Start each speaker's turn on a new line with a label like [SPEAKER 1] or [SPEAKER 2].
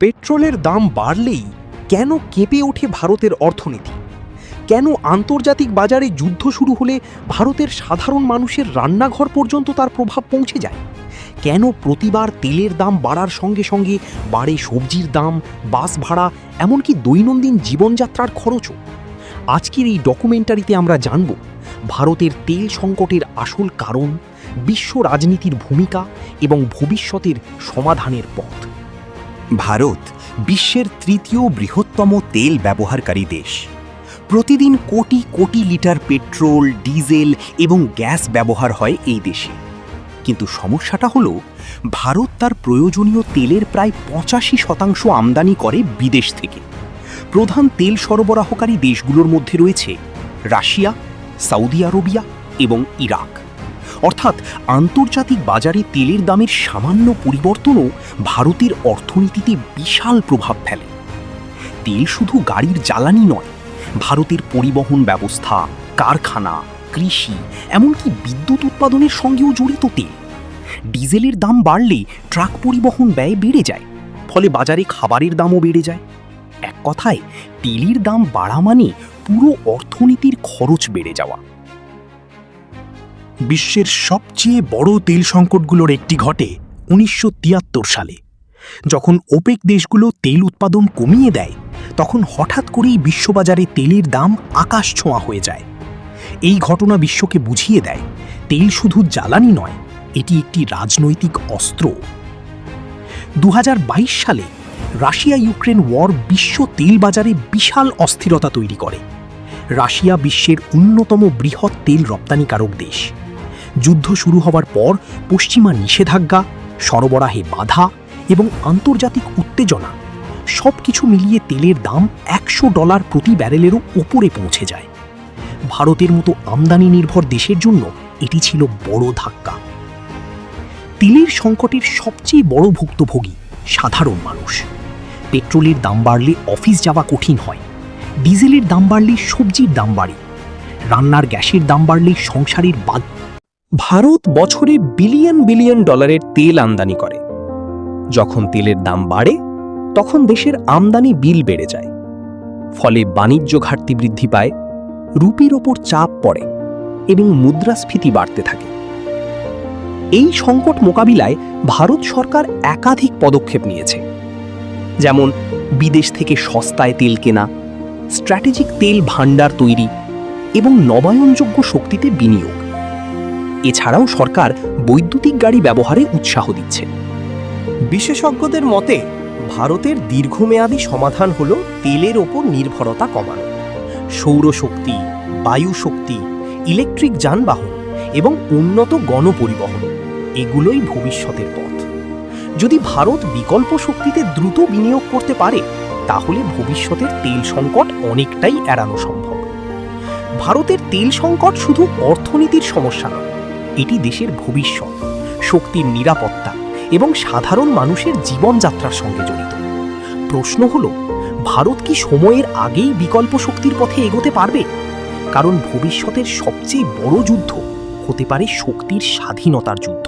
[SPEAKER 1] পেট্রোলের দাম বাড়লেই কেন কেঁপে ওঠে ভারতের অর্থনীতি? কেন আন্তর্জাতিক বাজারে যুদ্ধ শুরু হলে ভারতের সাধারণ মানুষের রান্নাঘর পর্যন্ত তার প্রভাব পৌঁছে যায়? কেন প্রতিবার তেলের দাম বাড়ার সঙ্গে সঙ্গে বাড়ে সবজির দাম, বাস ভাড়া, এমনকি দৈনন্দিন জীবনযাত্রার খরচও? আজকের এই ডকুমেন্টারিতে আমরা জানব ভারতের তেল সংকটের আসল কারণ, বিশ্ব রাজনীতির ভূমিকা এবং ভবিষ্যতের সমাধানের পথ।
[SPEAKER 2] ভারত বিশ্বের তৃতীয় বৃহত্তম তেল ব্যবহারকারী দেশ। প্রতিদিন crore crore litre petrol, diesel এবং গ্যাস ব্যবহার হয় এই দেশে। কিন্তু সমস্যাটা হলো, ভারত তার প্রয়োজনীয় তেলের প্রায় 85% আমদানি করে বিদেশ থেকে। প্রধান তেল সরবরাহকারী দেশগুলোর মধ্যে রয়েছে রাশিয়া, সৌদি আরবিয়া এবং ইরাক। অর্থাৎ আন্তর্জাতিক বাজারে তেলের দামের সামান্য পরিবর্তনও ভারতের অর্থনীতিতে বিশাল প্রভাব ফেলে। তেল শুধু গাড়ির জ্বালানি নয়, ভারতের পরিবহন ব্যবস্থা, কারখানা, কৃষি, এমনকি বিদ্যুৎ উৎপাদনের সঙ্গেও জড়িত তেল। ডিজেলের দাম বাড়লে ট্রাক পরিবহন ব্যয় বেড়ে যায়, ফলে বাজারে খাবারের দামও বেড়ে যায়। এক কথায়, তেলের দাম বাড়া মানে পুরো অর্থনীতির খরচ বেড়ে যাওয়া।
[SPEAKER 3] বিশ্বের সবচেয়ে বড় তেল সংকটগুলোর একটি ঘটে 1973 সালে। যখন ওপেক দেশগুলো তেল উৎপাদন কমিয়ে দেয়, তখন হঠাৎ করেই বিশ্ববাজারে তেলের দাম আকাশ ছোঁয়া হয়ে যায়। এই ঘটনা বিশ্বকে বুঝিয়ে দেয়, তেল শুধু জ্বালানি নয়, এটি একটি রাজনৈতিক অস্ত্র। 2022 সালে রাশিয়া ইউক্রেন ওয়ার বিশ্ব তেল বাজারে বিশাল অস্থিরতা তৈরি করে। রাশিয়া বিশ্বের অন্যতম বৃহৎ তেল রপ্তানিকারক দেশ। যুদ্ধ শুরু হওয়ার পর পশ্চিমা নিষেধাজ্ঞা, সরবরাহে বাধা এবং আন্তর্জাতিক উত্তেজনা সবকিছু মিলিয়ে তেলের দাম $100 প্রতি ব্যারেলেরও উপরে পৌঁছে যায়। ভারতের মতো আমদানি নির্ভর দেশের জন্য এটি ছিল বড় ধাক্কা। তেলের সংকটের সবচেয়ে বড় ভুক্তভোগী সাধারণ মানুষ। পেট্রোলের দাম বাড়লে অফিস যাওয়া কঠিন হয়, ডিজেলের দাম বাড়লে সবজির দাম বাড়ে, রান্নার গ্যাসের দাম বাড়লে সংসারের
[SPEAKER 1] ভারত বছরে বিলিয়ন বিলিয়ন ডলারের তেল আমদানি করে। যখন তেলের দাম বাড়ে, তখন দেশের আমদানি বিল বেড়ে যায়। ফলে বাণিজ্য ঘাটতি বৃদ্ধি পায়, রুপির ওপর চাপ পড়ে এবং মুদ্রাস্ফীতি বাড়তে থাকে। এই সংকট মোকাবিলায় ভারত সরকার একাধিক পদক্ষেপ নিয়েছে, যেমন বিদেশ থেকে সস্তায় তেল কেনা, স্ট্র্যাটেজিক তেল ভাণ্ডার তৈরি এবং নবায়নযোগ্য শক্তিতে বিনিয়োগ। এছাড়াও সরকার বৈদ্যুতিক গাড়ি ব্যবহারে উৎসাহ দিচ্ছে। বিশেষজ্ঞদের মতে ভারতের দীর্ঘমেয়াদী সমাধান হল তেলের ওপর নির্ভরতা কমানো। সৌরশক্তি, বায়ু শক্তি, ইলেকট্রিক যানবাহন এবং উন্নত গণপরিবহন, এগুলোই ভবিষ্যতের পথ। যদি ভারত বিকল্প শক্তিতে দ্রুত বিনিয়োগ করতে পারে, তাহলে ভবিষ্যতের তেল সংকট অনেকটাই এড়ানো সম্ভব। ভারতের তেল সংকট শুধু অর্থনীতির সমস্যা নয়, এটি দেশের ভবিষ্যৎ, শক্তির নিরাপত্তা এবং সাধারণ মানুষের জীবনযাত্রার সঙ্গে জড়িত। প্রশ্ন হল, ভারত কি সময়ের আগেই বিকল্প শক্তির পথে এগোতে পারবে? কারণ ভবিষ্যতের সবচেয়ে বড় যুদ্ধ হতে পারে শক্তির স্বাধীনতার যুদ্ধ।